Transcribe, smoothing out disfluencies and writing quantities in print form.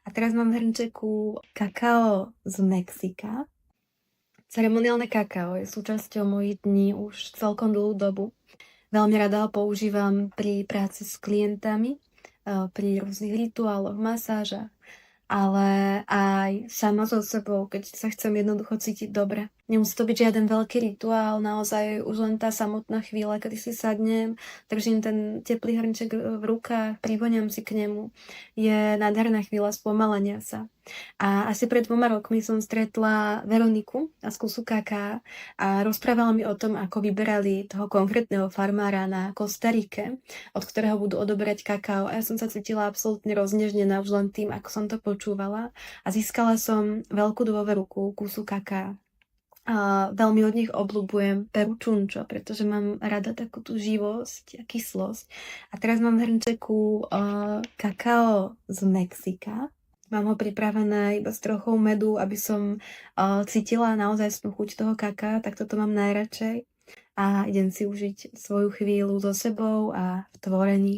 A teraz mám v hrnčeku kakao z Mexika. Ceremoniálne kakao je súčasťou mojich dní už celkom dlhú dobu. Veľmi rada ho používam pri práci s klientami, pri rôznych rituáloch, masážach, ale aj sama so sebou, keď sa chcem jednoducho cítiť dobre. Nemusí to byť žiaden veľký rituál, naozaj už len tá samotná chvíľa, kedy si sadnem, držím ten teplý hrnček v rukách, privoňam si k nemu. Je nádherná chvíľa spomalenia sa. A asi pred 2 rokmi som stretla Veroniku z Kusu kaká a rozprávala mi o tom, ako vyberali toho konkrétneho farmára na Kostarike, od ktorého budú odoberať kakao. A ja som sa cítila absolútne roznežnená už len tým, ako som to počúvala. A získala som veľkú dôveru ku Kusu kaká. A veľmi od nich obľúbujem Peru Chuncho, pretože mám rada takú tú živosť a kyslosť. A teraz mám v hrnčeku kakao z Mexika. Mám ho pripravené iba s trochou medu, aby som cítila naozaj chuť toho kaká, tak toto mám najradšej. A idem si užiť svoju chvíľu so sebou a v tvorení.